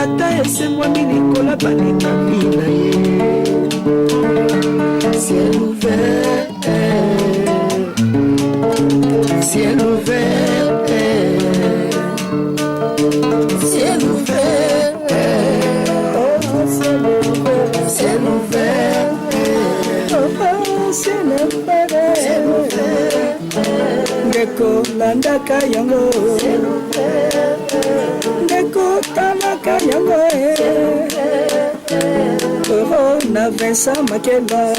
ata esemwami likolo balingami na ye. Ciel ouvert, ciel ouvert, ciel ouvert, ciel ouvert, ciel ouvert, ndeko landaka yango, ndeko talaka yango, na Vincent Makeba.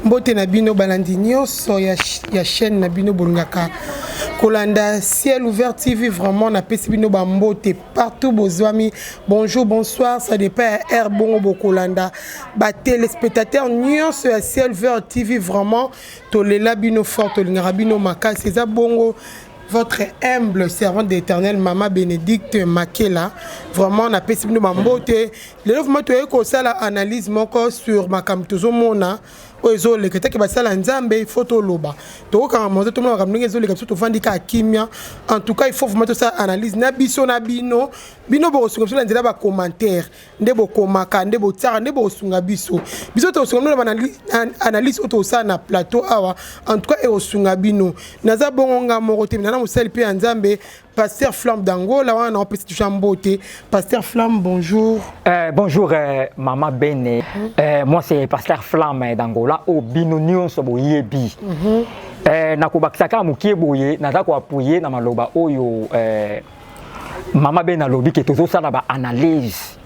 Mbote na bino balandi nyonso ya chaîne na bino bolingaka kolanda Ciel Ouvert TV. Vraiment na pesi bino bambote partout bozwami. Bonjour, bonsoir, ça dépend air bon bokolanda ba téléspectateurs nyonso ya Ciel Ouvert TV. Vraiment tolela bino fort tolingaka bino makasi eza bongo. Votre humble servante d'Éternel, Maman Bénédicte Makela. Vraiment, on a payé de mambote. Le mouvement est ça la analyse sur ma camtozo mona. Ozo le kete ke basala nzambe photo loba. To quand monter tout le monde ramener les capsules to vandika kimia. En tout cas, il faut vraiment ça analyse na biso na bino. Bino bo sunga biso nzela ba commentaire. Ndebo komaka, ndebo tsara, ndebo sunga biso. Biso to sunga na analyse auto ça na plateau awa. En tout cas, e sunga bino. Naza bonga morote na musel pe nzambe. Pasteur Flamme d'Angola, on a un petit chamboté. Pasteur Flamme, bonjour. Bonjour, Maman Béné. Moi, c'est Pasteur Flamme d'Angola, au Binonion Soboyebi. Nakobakisaka Mukieboye, Nazako appuyer dans ma loba oyo. Maman Béné lobi qui est toujours ça là-bas, analyse.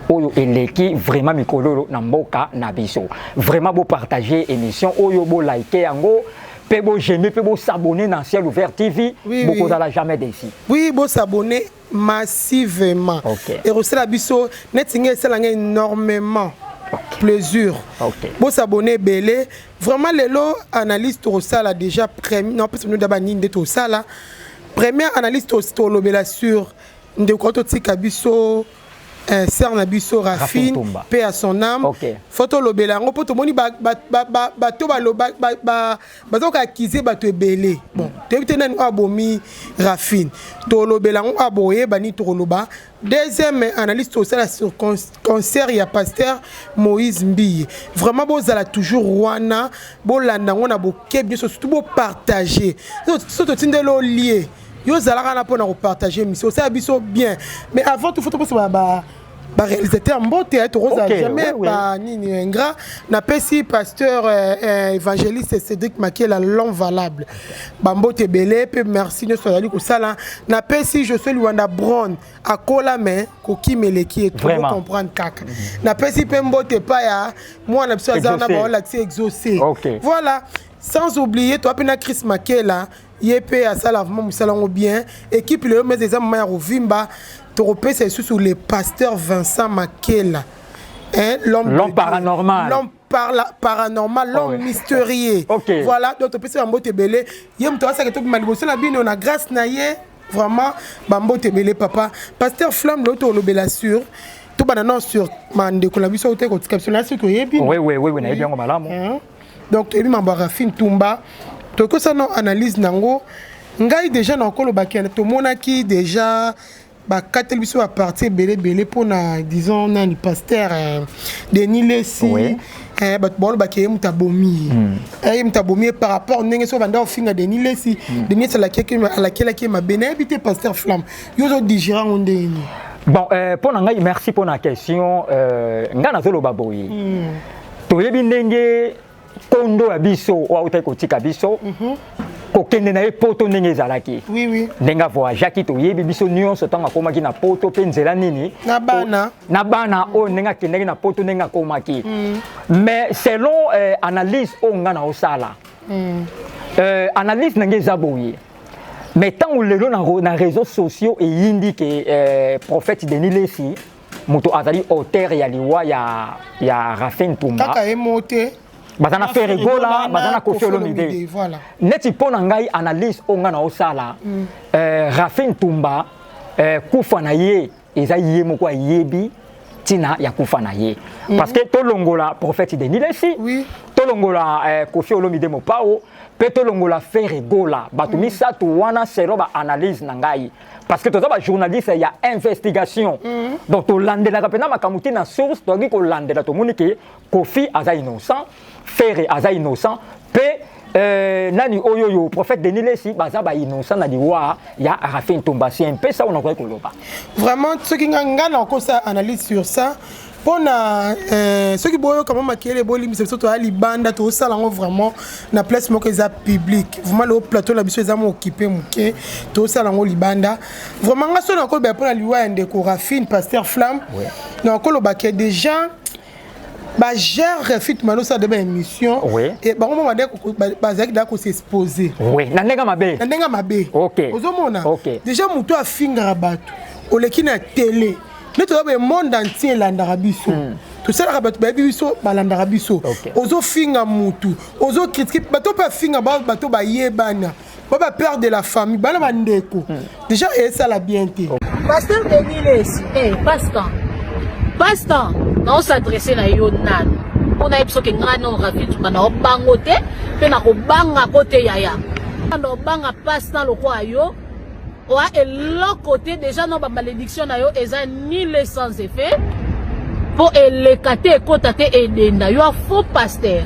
Oyo eleki vraiment mikolo na mboka na biso. Vraiment beau partager émission, oyo beau liker ango. Pebo j'aime, pebo s'abonner dans Ciel Ouvert TV. Oui, beaucoup n'allez jamais d'ici. Oui, beau s'abonner massivement. Okay. Et aussi la biso, netingue ça énormément. Okay. Plaisir. Okay. Beau s'abonner belé. Vraiment les lots analyse tout ça là déjà premier. Non parce que nous d'abord ni tout ça là. Première analyse tout le bela sur de côté tika biso. Sœur Nabiso Rafine, paix à son âme. Okay. Photo lobela ngo poto moni bato bazoka akize bato ebele. Bon, tebite nani abomi Rafine. To lobela ngo aboye bani to loba. Deuxième analyste au sein sur concert il y a pasteur Moïse Mbiye. Vraiment bozala toujours wana, bolanda ngona boke bien surtout bo partager. Surtout tindelo lié. Yo zalaka na pona partager mission ça biso bien. Mais avant tout faut pas réalisateur mbote to rosa jamais pas ni ingrat na pesi pasteur évangéliste Cédric Makela long valable bambote belé pe merci ne soit ali ko sala na pesi je suis Luanda Brown akola mais ko kimeleki et tout comprendre kaka na pesi pe mbote pa ya moi na biso azana ba la exaucé voilà sans oublier toi pena Chris Makela yépé à ça lavement musalango bien équipe le mais des hommes ya rovimba Toropé, c'est sur le pasteur Vincent Makela. Hein, l'homme paranormal. L'homme paranormal, l'homme mystérieux. Okay. Voilà, donc tu peux se mbote belé. Yem toi ça que tu m'as dit, c'est la bien on a grâce naie vraiment bambote belé papa. Pasteur Flamme l'auto le bela sur. Tout banana sur mande ko la biso hotel ko capsule là sur que yebi. Oui, na bien malamu. Donc tu m'a Rafine Tumba. To ko ça non analyse nango. Ngai déjà na ko lo bakene to monaki déjà ba katel biso a partir belé pour na disons na ni pasteur Denis Lessi ba bon ba ke mutabomi mutabomi par rapport ndenge so banda ofinga Denis Lessi Denis la qui ma bene habité pasteur Flamme yo zo digérer ondeni. Bon pour ngai merci pour la question ngana zo lo baboyi to yebi ndenge kondo abiso wa utako tika biso kokende na poto ndenge ezalaki. Oui. Ndenga voyage ki to yebi biso nyonso tanga komaki na poto pe nzela nini na bana o ndenga kendeki na poto ndenga komaki. Mais selon analyse o ngana osala. Analyse ndenge zaboyi. Mais tant ou lelo na réseaux sociaux et yindi que prophète Denis Lessi moto azali auteur ya liwa ya Rafine Tumba. Kaka emote Bazana fait rigola, bazana Koffi Olomide. Voilà. Neti pona ngai analyse onga na osala. Rafine Tumba kufa na ye eza ye moko yebi tina ya kufa na ye. Parce que to longola prophète Denis Lessi. Oui. To longola Koffi Olomide mopao pe tolongola faire egola bato misato wana selo ba analyse na ngai parce que toza ba journaliste il y a investigation donc tolandelaka pena makambo ti na source toyaki kolandela tomoni ke Kofi aza innocent Faire aza innocent pe nani oyoyo prophète Denis Lesi baza ba innocent na liwa ya Rafin Ntumba c'est un peu ça on a koloba vraiment ce qui ngana ko ça analyse sur ça pona ceux qui boyo comment makiele boli mais surtout à libanda to ça là vraiment na place moko eza public vraiment le plateau la biso eza mo occupé moké to ça là libanda vraiment ngaso na ko ba pona liwa ndeko Rafin pasteur Flamme na ko lo ba que déjà ba gère refit mano ça de ba émission et ba moment ba ba zaki da ko s'exposer na ndenga mabe OK ozomona déjà muto afinga bato oleki na télé nous avons le monde entier landara biso. Tout ça la bato ba biso ba landara biso. Ozo finga mutu, ozo critiquer bato pa finga bato ba yebana. Ba peur de la famille, bana bandeko. Déjà et ça la bienté. Pasteur Denis Lesi, Pasteur, on s'adresser na yo nan. On a biso ke ngana on ravitu bana obangote, pe na ko banga côté yaya. On banga pasteur lo ko ayo. Et l'autre côté, déjà, non, ma malédiction, n'a ni les sans effet. Pour les cater et contacter et d'enda. Il y a un faux pasteur.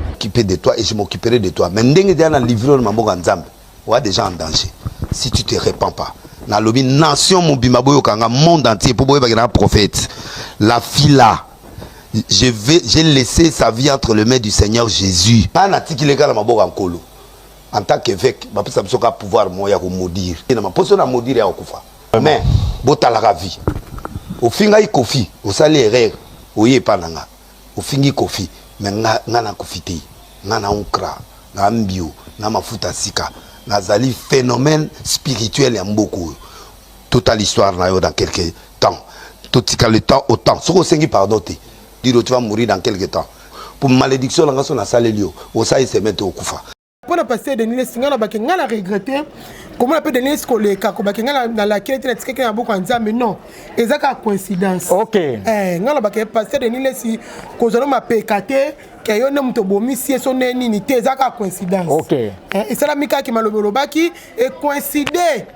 M'occuper de toi et je m'occuperai de toi. Mais ndenge dia na livre de Mambo Ganzambe. On est déjà en danger. Si tu te répands pas. Na lobi nation mon bimaboyo kanga monde entier pour boyer bagana prophète. La fille là. J'ai laissé sa vie entre les mains du Seigneur Jésus. Pas na tiki les gars na Mambo Gankolo. En tant qu'évêque, je vais pouvoir maudire. Je ne peux pas maudire à Okufa. Mais, je vais vie. Au fin de Kofi, au salaire, au Yepananga, au fin de Kofi, mais je vais Kofi, je vais Okra, je vais Mbio, je vais Mafuta Sika, je vais phénomène spirituel et beaucoup. Toute l'histoire dans quelques temps. Tout le temps, autant. Ce que vous pardon, tu vas mourir dans quelques temps. Pour malédiction, on a salé lieu. Au salaire, se mettre au Kufa. Pour la passer de Niles, on a regretté comment on appelle de Niles collègues, dans laquelle il a dit qu'il y a beaucoup de gens, mais non, c'est une coïncidence. Ok. On a passé de Niles, qu'on a pécaté, qu'il y a un homme qui a bomi, si son ennemi, c'est une coïncidence. Ok. Et c'est la Mika qui m'a le qui est coïncidé.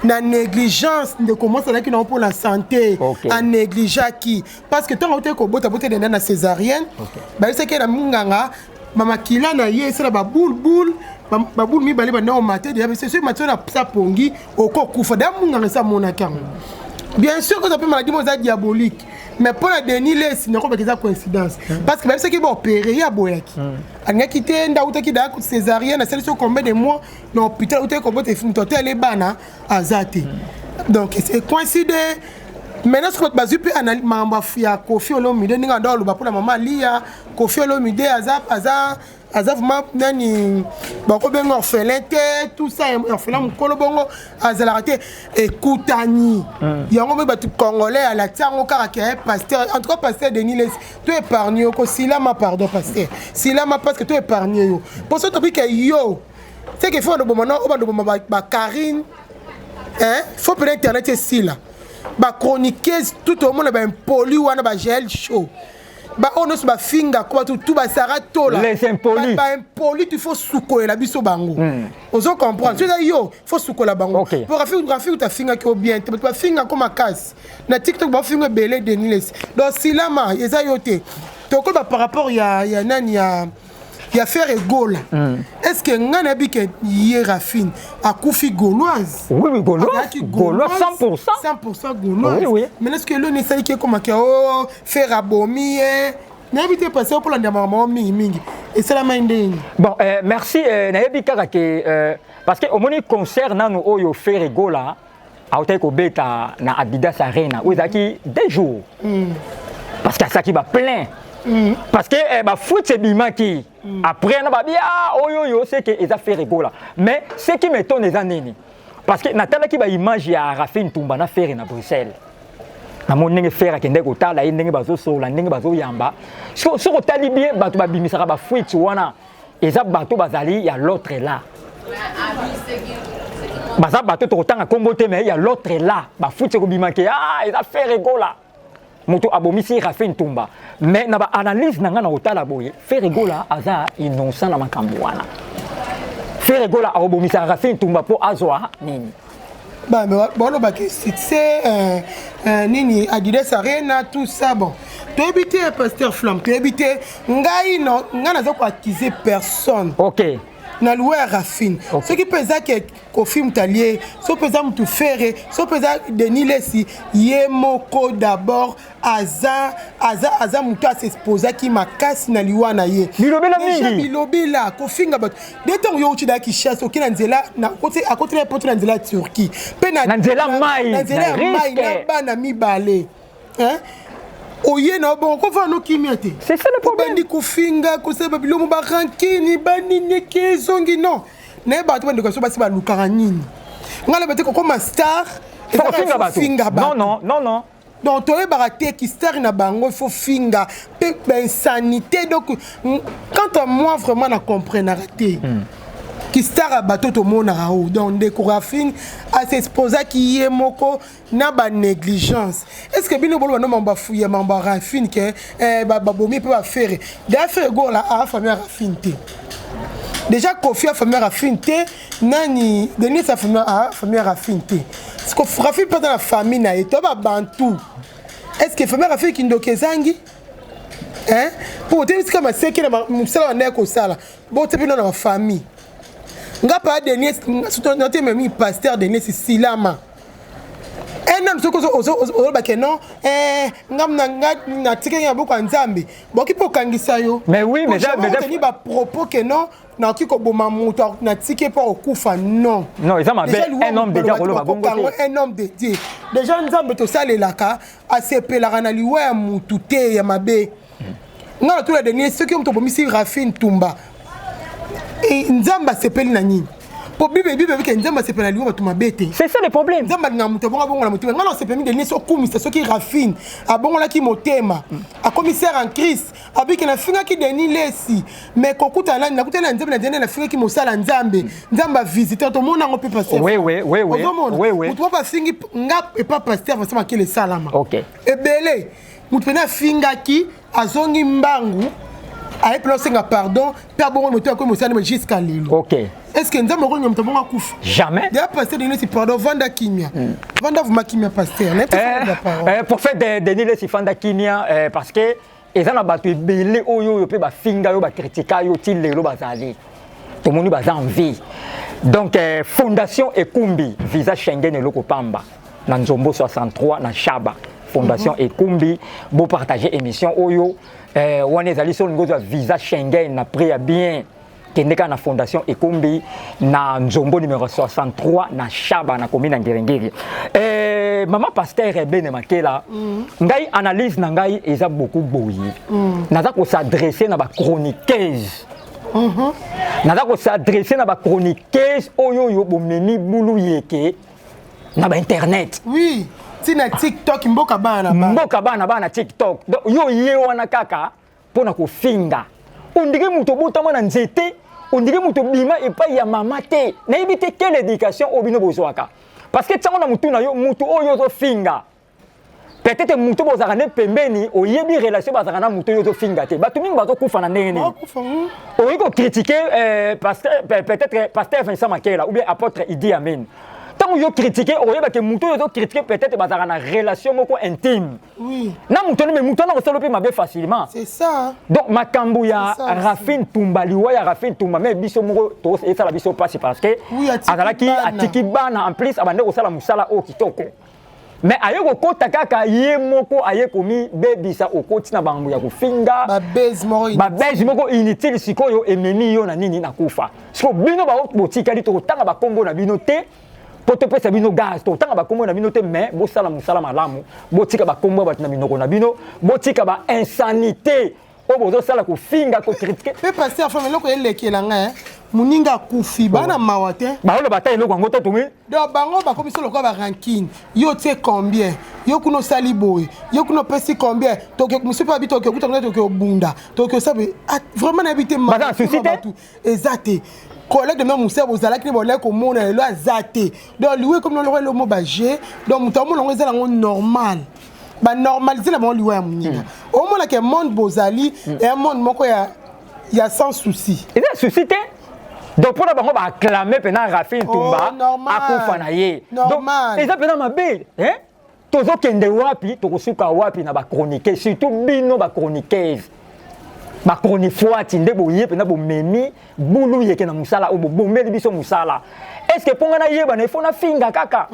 La négligence de comment ça qui pour la santé, en négligeant qui parce que tant que tu as beauté de la césarienne, bah c'est que la munganga mama kila na ye c'est la baboule mi bali bana au matin déjà c'est sûr matin na ça pongi au kokufa da munganga ça monaka. Bien sûr que ça peut maladie moza diabolique mais pour la Denis Lesi ne pas que ça coïncidence parce que même ceux qui vont opérer ya boyaki anga quitté nda utaki da césarienne na celle sur combien de mois dans l'hôpital utaki combien de film total les bana azate donc c'est coïncidé. Maintenant ce que bazu peut analyser mamba ya Kofi Olomide ninga ndo luba pour la maman lia Kofi Olomide azaf ma nani bako bengo orphelin tout ça orphelin mukolo bongo azalarate ekutani yango me batu congolais à la tiango kaka pasteur en tout cas pasteur Denis Lesi tu épargné ko sila ma pardon pasteur sila ma parce que tu épargné yo pour ça topic yo c'est que faut de bon maintenant on va ba Karine faut peut internet c'est sila ba chroniqueuse tout le monde ba impoli wana ba gel show ba onos ba finga quoi tout ba sarato là les impolis ba impoli tu faut soukola la biso bango ozo comprendre tu sais yo faut soukola bango pour Rafi ta finga qui bien tu ba finga comme casse na TikTok ba finga belé Denis Lesi donc silama eza yote to ko ba par rapport ya nani ya faire Gola. Est-ce que ngana bi que hier Rafine a Kofi gauloise? Oui, gauloise 100%. 100% gauloise. Oui. Mais est-ce que l'on essaye que comme faire abomi n'habitez pas ça pour la maman mingi et c'est la main de bon merci nayebi kaka ke parce que au moni concert nanu oyo faire Gola autant ko beta na Adidas Arena où zaki 2 jours parce que ça qui va plein. Parce que foot c'est bimaki après on va dire oyoyo c'est que ils a fait rigola mais ce qui m'étonne les années parce que natala qui ba image ya Rafin Ntumba na faire na Bruxelles na monenge faire akende ko tala ndenge bazo sola ndenge bazo yamba so tali bien bato ba bimisaka ba foot wana eza bato bazali ya l'autre là baza bato to tanga kombo te mais ya l'autre là ba foot ko bimaki ils a fait rigola moto abomisi Rafin Ntumba mais na ba analyse nanga na otala boye faire Gola aza innocent na makambo wana faire gola a obomisa Rafine Tumba po azwa nini. Bah mais bon bah que c'est nini Adidas Arena tout ça bon. Tu habité pasteur Flamme, tu habité ngai non ngana zo ko accuser personne. OK. Na loué Rafine. Ce qui pesa que film talier, ce pesa mutu faire, ce pesa Denis Lessi, yemoko d'abord aza mutu a s'exposer qui makasi na liwa na ye. Bilobela mingi. Bilobela ko finga bat. De temps yo uti da ki chasse okina nzela na côté à côté na poto na nzela Turquie. Pe na nzela mai. Na nzela mai na bana mibale. Hein? Oye na bon ko fa no kimiate. C'est ça le problème. Bandi kufinga ko se babilomo ba rankini bani neke zongi non. Ne ba to bandi ko so ba si ba lukara nini. Ngala bete ko comme star. Finga ba. Non. Donc tu es baraté qui star na bango il faut finga pe insanité donc quand moi vraiment na comprendre raté. Qui star à bateau to mona rao donc des Rafine à s'exposer qui est moko na ba négligence est-ce que bino bolo no mamba fouiller mamba Rafine que ba bomi peut faire d'ailleurs go la a famille Rafine té déjà Kofi a famille Rafine té nani Denis sa famille Rafine té parce que Rafine pas dans la famille na et to ba bantu est-ce que famille Rafine ki ndokezangi hein pour te comme c'est que na musala na ko sala bon te bino na famille nga pas Denis noté même pasteur Denis Silama un homme soko ba que non nga tike ya beaucoup nzambe boki po kangisa yo mais oui mais ni ba propos que non na ki ko boma muto na tike pas okufa non ils ont un homme déjà rolo ba bongo un homme de Dieu déjà nzambe to salelaka asepelaka na liwa ya mutu te ya mabe nga to la Denis ceux qui ont bomisi Rafine Tumba et nzamba sepeli na nini po bibe ke nzamba sepeli na liwa batu mabete c'est ça le problème nzamba nga muto bonga bonga na muto nga na sepeli de Denis okumisa soki Rafine abongola ki motema a commissaire en Christ abiki na finga ki Denis Lessi mais kokuta na kutana nzamba na Denis na finga ki mosala nzambe nzamba visiteur to mona ngo pe pasteur oui muto pa fingi nga et pas pasteur parce que le salama OK ebele muto na finga ki azongi mbangu aye plonsenga pardon pe abongo moto ya ko mosana jusqu'à lelo OK est-ce que nzambe ko nyamta bonga kufa jamais ya pasteur Denis si pardon vanda kimia vanda vuma kimia pasteur pour faire Denis Lessi vanda kimia parce que ezana batu ebele oyo pe ba finga yo ba critica yo ti lelo bazali to moni baza en vie donc fondation Ekumbi visa Schengen eloko pamba na Nzombo 63 na Shaba fondation Ekumbi bo partager émission oyo on est allé sur le visa Schengen après ya bien kendeka na fondation Ekumbi na Nzombo numéro 63 na Shaba na commune Ngirengiri maman pasteur Bene Makela ngai analyse na ngai eza beaucoup boyi naza ko s'adresser na ba chroniqueuse naza ko s'adresser na ba chroniqueuse oyo yo bomemi bulu yeke na ba internet oui tina TikTok mboka bana TikTok donc yo ye wana kaka pona ko finga ondire muto botama na nzete ondire muto bima et pas ya mama te na ibite quelle éducation obino bozwaka parce que tsango na mutu na yo mutu oyo zo finga peut-être mutu bozaka ne pembeni oyebi relation bazaka na mutu yo zo finga te batu mingi bazo kufa na ndenge ni oyi ko critiquer peut-être pasteur Vincent Makela ou bien apôtre Idi Amen. Tant yo critiquer oyeba que muto yo critiquer peut-être bazaka na relation moko intime oui na muto mais muto na resoloper mabe facilement c'est ça donc makambo ya Rafine Tumba liwa ya Rafine Tumba mais biso moko to et ça la biso passe parce que azalaki atiki bana en plus abande ko sala musala o kitoko mais ayeko kota kaka ye moko ayeko mi bebisa okoti na bango ya kufinga ba base moko inutile sikoyo ememi yo na nini na kufa siko bino ba botikali to tanga ba kombo na bino te poto pesa bino gaz to tanga ba kombo na bino te mais bo sala musala malamu botika ba kombo ba na bino ko na bino botika ba insanité o bozo sala ko finga ko critiquer pe passer fa meloko elekela nga muninga kufi bana mawate ba lo bataille lo ngo to tumi do bango ba komiso lo ba ranking yo te combien yo kuno sali boy yo kuno pesi combien to ke musu pa bito ke kuta to ke bunda to ke sabe vraiment habiter ma ba société exact collègue de même Moussa Bozala qui bolé comme on est là zaté donc lui comme le mot bagé donc mutamou longo ezala normal ba normaliser la mon lui amunga au moins que monde Bozali et un monde moko ya sans souci et la société donc pour bango ba acclamer pena Rafin Tumba akufa na ye donc eza pena mabe hein tozo kende wapi tokosuka wapi na ba chroniquer surtout bino ba chroniqueuse ba chroniqueur tinde boye pena bo memi bulu yeke na musala o bo meli biso musala est-ce que ponga na yeba na il faut na finga kaka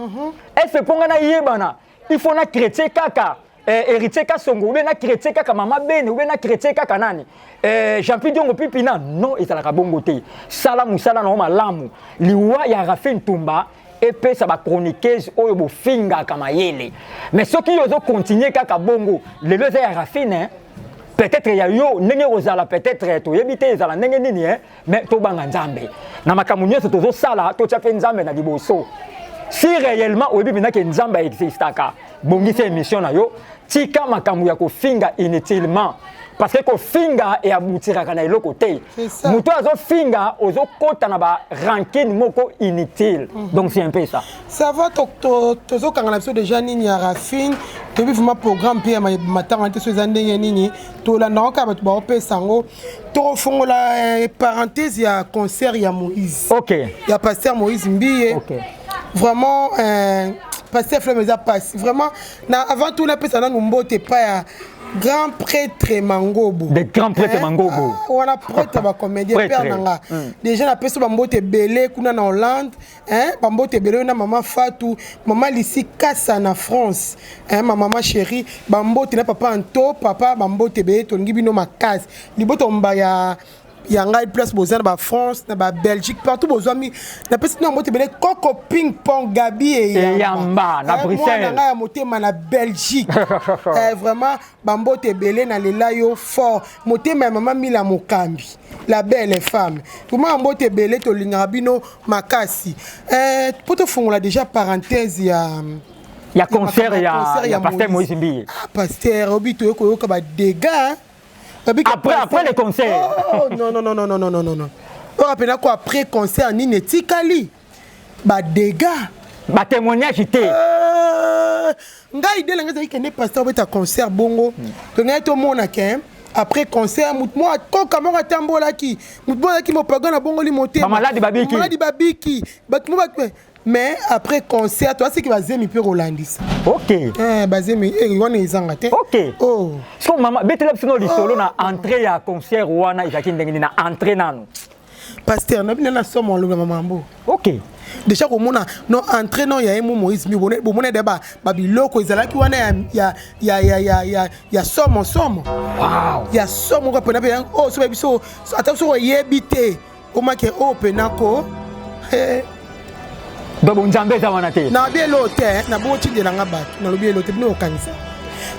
est-ce que ponga na yeba na il faut na chrétien kaka héritier Kasongo ou bien na chrétien kaka mama bene ou bien na chrétien kaka nani Jean-Pierre Diongo Pipina non ezalaka bongo te sala musala na malamu liwa ya Rafin Tumba et puis ça va chroniqueuse oyo bo finga kama yele mais ceux qui ozo continuer kaka bongo le leuse ya Rafin hein peut-être ya yo ndenge ozala peut-être to yebite ezala ndenge nini hein mais to banga nzambe na makambo nyonso tozo sala to tya pe nzambe na liboso si réellement oyebi bina ke nzambe existaka bongisa émission na yo tika makambo ya kofinga inutilement parce que kofinga et abutiraka na eloko te muto azo finga ozo kota na ba ranking moko inutile donc c'est un peu ça ça va tozo kanga na biso déjà nini ya Rafin to bi vraiment programme pe ya matanga te so zandenge nini to la ndaka ba to ba opesa ngo to fongola parenthèse ya concert ya Moïse OK ya pasteur Moïse Mbiye OK vraiment pasteur Flemeza passe vraiment na avant tout na pesa na mbote pa ya grand prêtre Mangobo. Des grands prêtres Mangobo. On a prêtre ba comédien père nanga. Déjà na peso bambote belé kuna na Hollande, hein, bambote belé na maman Fatou, maman Lissi Kassa na France, hein, ma maman chérie, bambote na papa Anto, papa bambote belé to ngi bino makasi. Liboto mbaya ya ngai place bozana ba France na ba Belgique partout bozami na pesi na mote belé Coco ping pong Gabi et Yamba na Bruxelles na motema na Belgique vraiment bambote belé na lela yo fort motema maman Mila Mokambi la belle femme comment mbote belé to linga bino makasi poto fongola déjà parenthèse ya concert ya pasteur Moïse Mbiye pasteur obito yoko yoka ba dégâts après les concerts. Oh non. On rappelle quoi après concert ni netikali. Ba dégâts. Ba témoignage té. Ngai idée nga zaki kende pasteur beta concert bongo. To ngai to mona ke après concert moi ko kamera tambola ki. Mutmo ki mo pagana bongo li monter. Ba maladi babiki. Maladi babiki. Bat mo mais après concert toi c'est qui va zemi pe Rolandis. OK. Bazemi wana izanga te. OK. Oh. So mama betela sino li solo na entrée ya concert wana izaki ndenge na entrée nanu. Pasteur na bina na somo lo mamambo. OK. Déjà comme on a non entrée non ya emo Moïse mi bonne débat babiloko ezalaki wana ya somo. Wow. Ya somo ko pena pe oh so biso attention yebite o make o penako. Dobo nzambe za wana te. Na bielo te na bo chindela ngaba na lobielo te bino kanisa.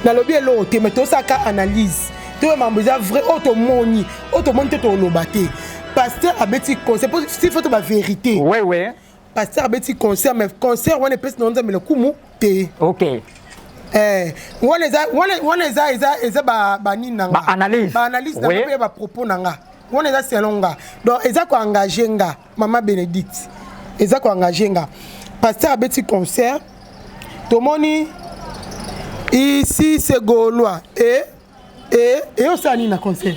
Na lobielo te mais to saka analyse. To mambo za vrai automoni te to lobate. Pasteur abeti concert si faut ba vérité. Ouais. Pasteur abeti concert mais concert wana pesi nonza mais le kumu te. OK. Wana eza ba nina nga. Ba analyse na pe ba propos nanga. Wana eza selon nga. Donc eza ko engager nga Maman Bénédicte. Eza ko engager nga. Pasteur abeti concert. Tomoni ici c'est Gaulois et osani na concert.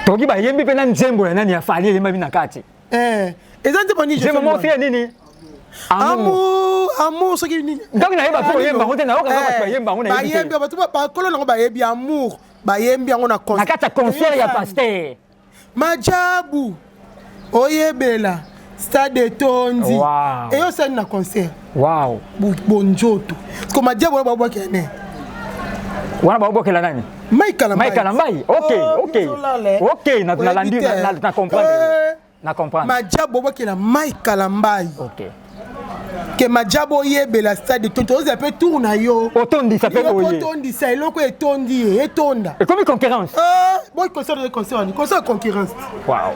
Toki ba yembi pe na nzembo ya nani ya fali yemba bina kati. Eza nzembo ni je. Nzembo mo fia nini? Amour ce qui nini. Donc na yemba ko yemba ngote na oka ba yemba ngona yembi. Ba yembi ba tuba ba kolo na ba yembi amour. Ba yembi ngona concert. Na kata concert ya pasteur. Majabu. Oyebela. Stade Tondi. Wow. Et osani na concert. Wow. Bonjoto. Parce que Majabu ba bwa kene. Wana ba bokela nani? Mike Kalambai. OK, na comprendre. Na comprendre. Majabu bokela Mike Kalambai. OK. Que Majabu yebela stade Tondi. Oza pe tourna yo. Otondi ça peut boyer. Otondi ça eloko etondi etonda. Et comme concurrence. Boy concert concurrence. Wow.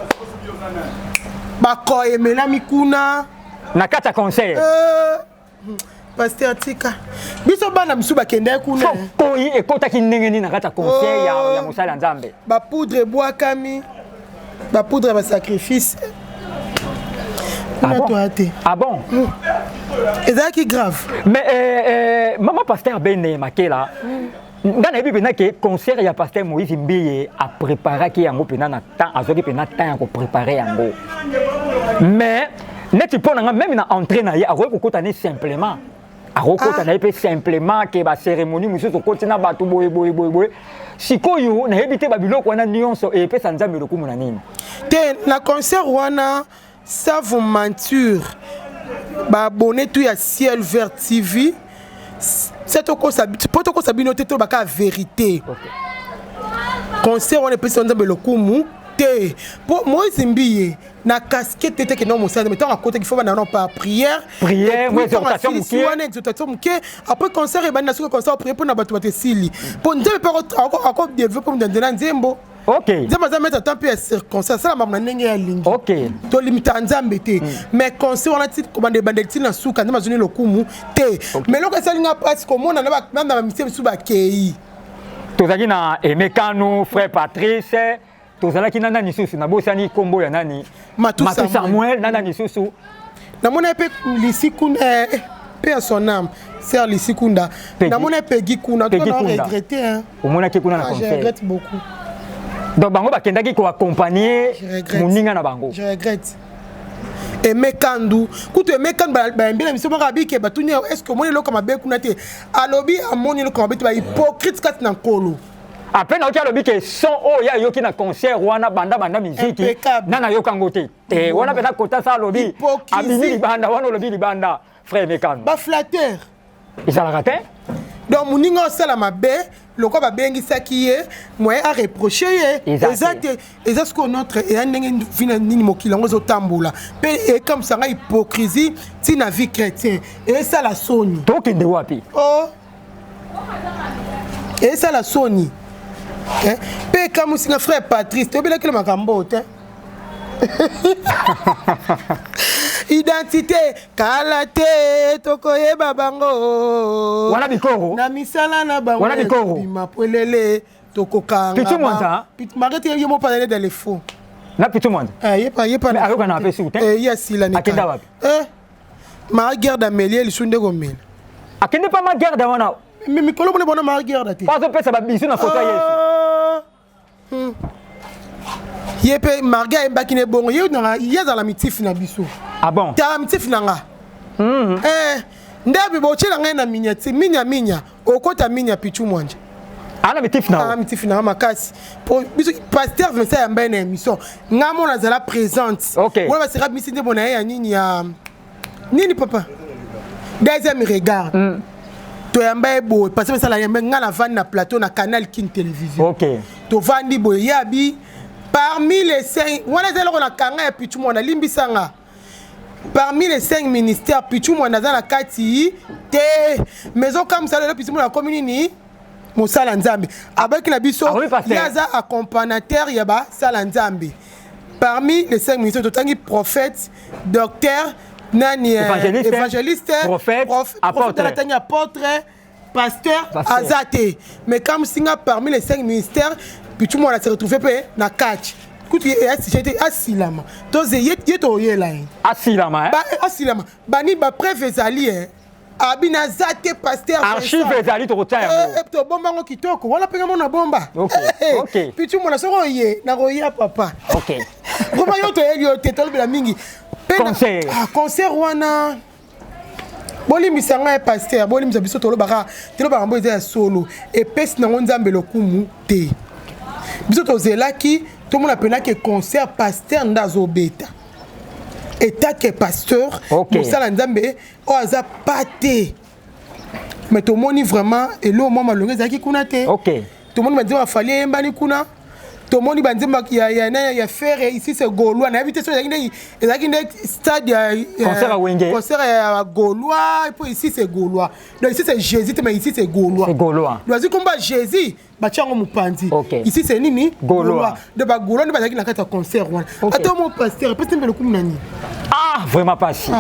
Bako emela mikuna. Na kata concert. Pasteur Tika. Biso bana misu bakende kuna. Koi ekotaki ndenge nini na kata concert ya mosala nzambe. Ba poudre bois kami. Ba poudre ba sacrifice. Ah bon? Ezaki grave. Mais maman pasteur Bene Makela. Ngana yebi pena ke concert ya pasteur Moïse Mbiye a préparé ki yango pena na temps azoki pena temps ya ko préparer yango. mais neti po nanga même na entrée na ye akoki kokotana simplement akokotana ye mpe simplement ke bacérémonie mosusu okotina bato boye sikoyo nayebi te babiloko wana nyonso epesa nzambe lokumu na nini te na concert wana ça vous mentir baabonné tout ya Ciel Vert TV po tokosa bino te to baka vérité concert wana epesa nzambe lokumu te po Moïse Mbiye na casquette te que non mon mais tant à côté qu'il faut na non par prière exhortation muke après concert et bana sur concert prier pour na bato batesili pour nzembe pas encore développer dans nzembo OK nzembo za mettre temps puis concert ça la mama ndenge ya lingi OK to limita nzambe te mais concert on a dit commande bandeti na suka nzembo zoni lokumu te mais loko ça linga passe comme na ba mission su ba kei tozaki na Emekano frère Patrice tozalaki nana nisusu na bosani kombo ya nani Matou Samuel nana nisusu na mona pe lisikunda pe à son âme sœur lisikunda na mona pe gikuna to na regretter hein au mona ki kuna na concert je regrette beaucoup donc bango bakendaki ko accompagner muninga na bango je regrette Emekandu kutu Emekandu ba mbela miso ba bike batunya est-ce que moni loko mabe kuna te alobi amoni loko mabe ba hypocrite kat na nkolo après na okalo bike son o ya yoki na concert wana banda muziki nana yokango te te wana peta kota sa lobi abimi libanda wana lobi libanda frère Mekano ba flatteur ezalaka te donc muninga osala mabe loko babengisaki ye moyen a reprocher ye eza ce que notre et ndenge vina nini mokili ngo zotambola pe et comme ça nga hypocrisie ti na vie chrétien et ça la soni tokende wapi oh et ça la soni pe comme si un frère Patrice tu obela que makambo te identité kalate tokoyeba bango wana bikoro na misala na bango wana bikoro bimapwelele tokokanga pitu mwanda marete yemo parler dans les faux na pitu mwanda yepa mais ayoka na apesi ute yasila ni akenda wapi ma guerre d'Amélie lisunde gomela akende pa ma guerre da wana mais mikolo mona bona ma guerre date pas pesa ba bisu na photo yesu yepe marga embakine bongo ye na yaza la mitif na biso ah bon ta mitif na nga ndabi bochela ngai na minyati minya okota minya pichu mwanje ana mitif na mitif na makasi po biso pasteur Vincent ya mbene émission ngamo na zala présente wala basira bisi nde bona ya nini ya nini papa deuxième regard to yamba bo parce que ça la yamba ngala van na plateau na canal King télévision to vandi bo yabi parmi les 5 wana zelo na kanga ya pichu mwana limbisanga parmi les 5 ministères pichu mwana za na kati te maison comme ça le pichu mwana commune ni mosala nzambe abaki na biso yaza accompagnateur ya ba sala nzambe parmi les 5 ministères totangi prophète docteur nani évangéliste prophète apôtre pasteur azate mais comme singa parmi les 5 ministères puis tout le monde s'est retrouvé na catch kuti j'étais asilama toze yeto yela asilama asilama bani ba preuve ezali abina zate pasteur archive ezali to kotia to bomba ngo kitoko wala penga mona bomba OK puis tout le monde soko ye na roya papa OK bomba yoto elio tetolo bila mingi concert wana bolimbisa ngai pasteur bolimbisa biso tolobaka mbo eza solo epesi nango nzambe lokumu te biso tozelaki tomona penaki concert pasteur ndazobeta etake pasteur mosala nzambe o aza pate mais tomoni vraiment elo mwa malongo ezalaki kuna te tomoni banzemba bafali eyembani kuna tomoni banzemba ya faire ici c'est Gaulois na habité so ezalaki nde stade ya concert ya Gaulois et puis ici c'est Gaulois donc ici c'est Jésus mais ici c'est Gaulois loisi komba Jésus batiango mupanzi ici c'est nini Gaulois de ba Gaulois ne bazaki na kata concert wana ata mon pasteur peut être le kum nani vraiment pas si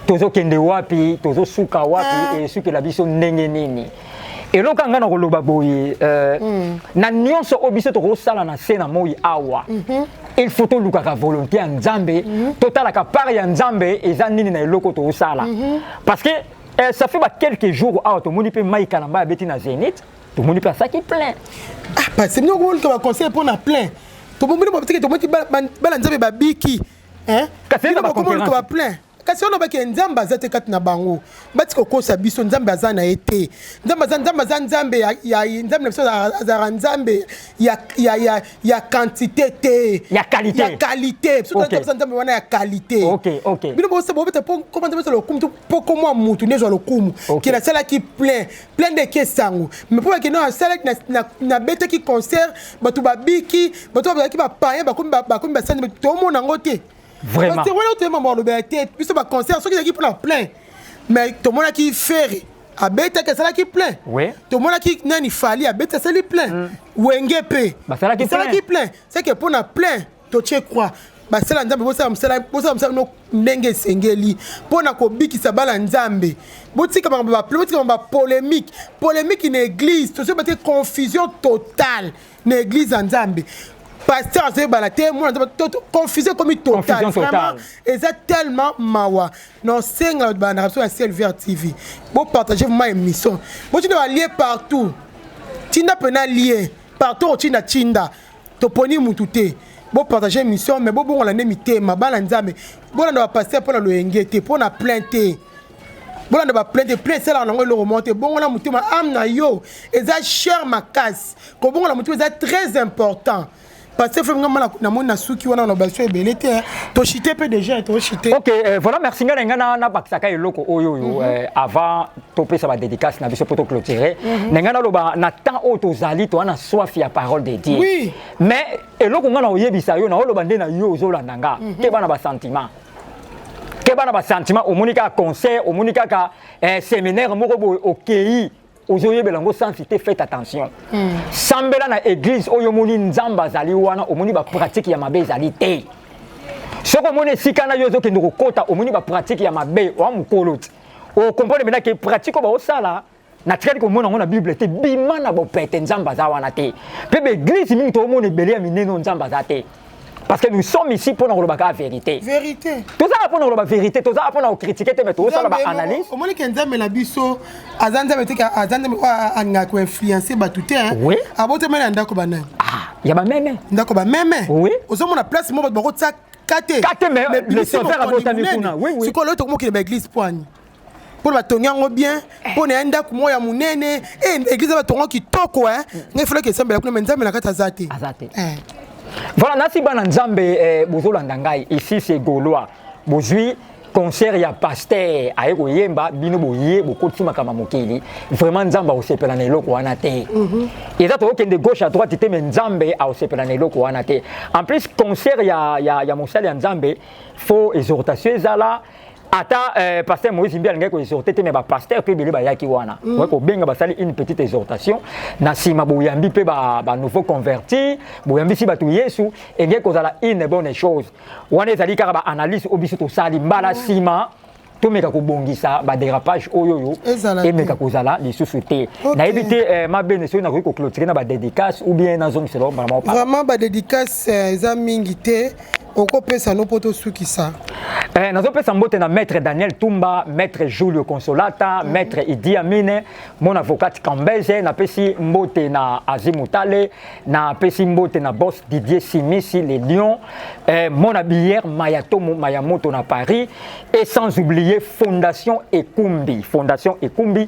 tozo kende wapi tozo suka wapi et suki la biso ndenge nini eloko nga na koloba boye na nyonso obiso tokosala na se na moi awa il faut tolukaka volonté ya nzambe totalaka part ya nzambe eza nini na eloko tokosala parce que ça fait quelques jours awa tomoni mpe Mike Kalamba abeti na Zénith tomoni mpe asaki plein parce que nous on va conseiller pour na plein tomoni mpe tomoni bala nzambe babiki hein Kasi na ba comment concurrence plein kasi on obaki nzambe azate kati na bango bati kokosa biso nzambe azana ete nzambe ya nzambe biso azara nzambe ya quantité te ya qualité biso tata nzambe wana ya qualité OK bino bosa bobeta comment nzambe le kumu po komo mutu nezo le kumu ki la sala ki plein de kesango mais pour que non sala na bete ki concert batu babiki batu babaki ba païen bakomi ba sande to mona ngote. Vraiment. Parce que voilà, tu es maman de tête, puis ce concert, ceux qui plein plein. Mais tout le monde qui fait, à bête que ça qui plein. Oui. Tout le monde qui n'a ni fallu, à bête ça qui plein. Wengepe. Bah ça qui plein. C'est que pour na plein, tu quoi. Bah c'est la nzambe bosa no ndenge sengeli pona ko biki sa bala nzambe botika ba polémique une église tout ça ba confusion totale une église en nzambe. Pasteur c'est balaté moi confusé comme total vraiment et c'est tellement mawa non c'est la banation à Silver TV bon partager ma émission bon tu dois lier partout tinda pena lier partout tinda to poni mutute bon partager émission mais bon on la nemité ma bala nzambe bon on doit passer pour le engete pour na plainte bon on doit plainte c'est là on le remonter bon on a muté ma âme na yo et ça cher ma casse comme bon on la muté c'est très important. Parce que OK, voilà, merci ngana baksaka eloko oyo avant topé ça va dédicace na biso poto clôturer. Ngana loba na temps auto zali to na soif ya parole de Dieu. Oui. Mais eloko ngana oyebisa yo na loba nde na yo ozolanda nga. Ke bana ba sentiment. Ke bana ba sentiment au monika concert, au monika ka séminaire moko boy OK. Ozoye belango sans citer faites attention. Sambela na église oyo moni nzamba zali wana omoni ba pratique ya mabe zali te. Soko moni sikana yozo ke ndoko kota omoni ba pratique ya mabe wa mukoloti. O comprendre maintenant que pratique ba osala na tikali ko mona na Bible te bima na bo pete nzamba za wana te. Pe be église mingi to moni belé ya mineno nzamba za te. Parce que nous sommes ici pour nous la vérité. Vérité. Tout ça pour nous la vérité, tout ça pour nous critiquer, mais tout ça la analyse. Au moins que nzambe la biso azanza beteka azanza anga ko influencer batute hein. Oui. Abote mena ndako bana. Ah, ya ba meme. Ndako ba meme. Oui. Ozo na place mo ba ko tsa kate. Kate mais le sauveur abota mikuna. Oui oui. Siko loto mo ki ba église poigne. Pour ba tonyango bien, pour ne ndako mo ya munene, église ba tongo ki toko hein. Ngefela ke sambela kuna nzambe na kata zate. Azate. Voilà, nasi bana nzambe bozolanda ngai ici c'est Gaulois. Bozui concert ya pasteur ayeko yemba bino boye bokoti makama mokeli. Vraiment nzamba osepela na eloko wana te. Et ça to de gauche à droite te men nzambe a osepela na eloko wana te. En plus concert ya mosali ya nzambe faux exhortation ezala ata pasteur Moïse Mbia ngeko exhorter te mais ba pasteur pe bele ba yaki wana. Ouais ko benga basali une petite exhortation na sima boyambi pe ba nouveau converti, boyambi si batu Yesu ngeko zala une bonne chose. Wana ezali kaka ba analyse obiso to sali mbala sima to meka ko bongisa ba dérapage oyoyo et meka ko zala lisusu te. Na éviter ma bene so na ko clôturer na ba dédicace ou bien na zone selon vraiment ba dédicace za mingi te. Okopesa no poto sukisa. Nazopesa mbote na maître Daniel Tumba, maître Julio Consolata, maître Idi Amine, mon avocat Kambeze, na pesi mbote na Azimutale, na pesi mbote na boss Didier Simisi les Lions, mon habillère Mayatomo Mayamoto na Paris et sans oublier Fondation Ekumbi, Fondation Ekumbi,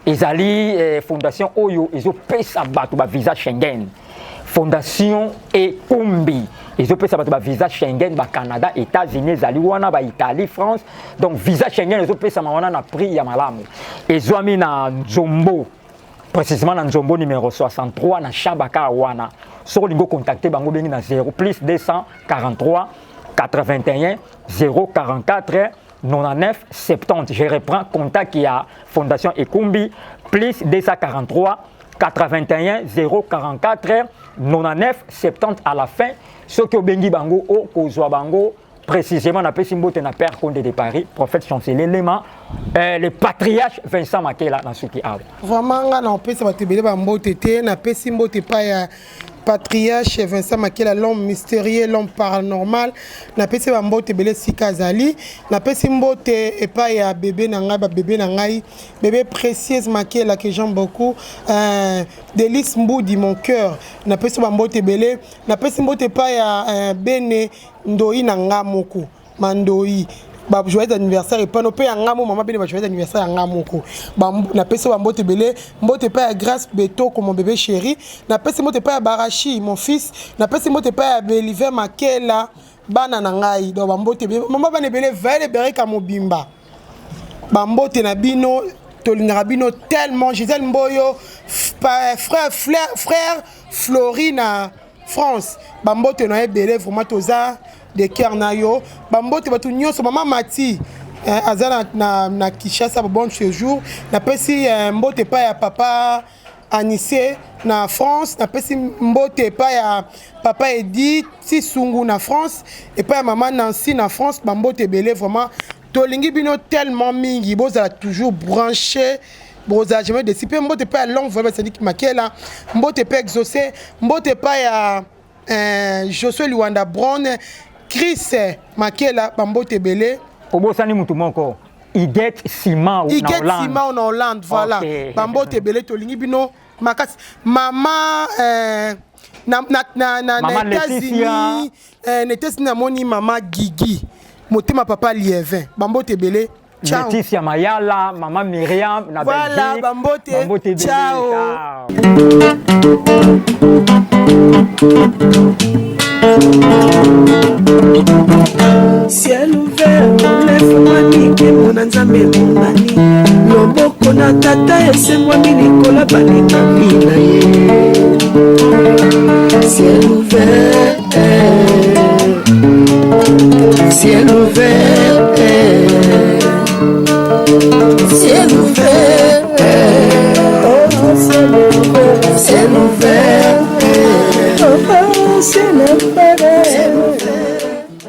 ezali Fondation Oyo, ezopesa bato ba visa Schengen. Fondation Ekumbi. Ils ont pris ça visa Schengen, Canada, États-Unis, Zaliwana, Italie, France. Donc visa Schengen, ils ont pris ça na prix Yamalamu. Ils ont mis na Nzombo, précisément na Nzombo numéro 63, na Chabaka Wana. Sur le contacter Bango Bengi na 0 plus 243 81 044 99 70. Je reprends contact qui a Fondation Ekumbi plus 243 81 044 99 70 à la fin. Ce que Bengi Bango au Kozwa Bango précisément na Pessimbote na Père Condé de Paris, prophète chancelier Lema, le patriarche Vincent Makela dans ce qui a. Vraiment on peut se battre belé Bambote te na Pessimbote pa ya patriarche Vincent Makela, l'homme mystérieux, l'homme paranormal. Na pesi Bambote belé Sikazali, na Pessimbote et pas ya bébé nangai, bébé précieuse Makela que j'aime beaucoup. Délice Mboudi mon cœur. Na pesi Bambote belé, na Pessimbote pa ya Bene Ndoi Nanga Moko. Mandoi. Joyeux anniversaire et pas no pe ngamo maman bene joyeux anniversaire ngamo ko na pesa mbote belé mbote pa grâce beto comme mon bébé chéri na pesa mbote pa Barachi mon fils na pesa mbote pa Beliver Makela bana na ngai do mbote maman bane belé vele bereka mobimba mbote na bino tolingaka bino tellement Gisèle Mboyo frère Florina France mbote na belé vraiment toza de cœur na yo bambote batu nyonso maman Mati azana na Kinshasa bon séjour na pesi mbote pa ya papa Anissé na France na pesi mbote pa ya papa Edith Tisungu na France et pa ya maman Nancy na France bambote belé vraiment tolingi bino tellement mingi bozala toujours branché bozala jamais de sipe mbote pa ya longue voix c'est dit Makela mbote pa exaucé mbote pa ya Josué Luanda Brown Chris Makela bambote belé obosani mutu moko Idet Sima en Hollande voilà okay. Bambote belé tolingi bino makasi mama na États-Unis n'était na moni mama Gigi motema papa Lievin bambote belé ciao Laetitia Mayala mama Myriam na voilà bambote belé ciao. Ciel ouvert, lève-moi nique mon nzambe monani loboko na tata ese-moi milikola balingami na ye ciel ouvert ciel ouvert ciel ouvert ciel ouvert ciel ouvert ciel ouvert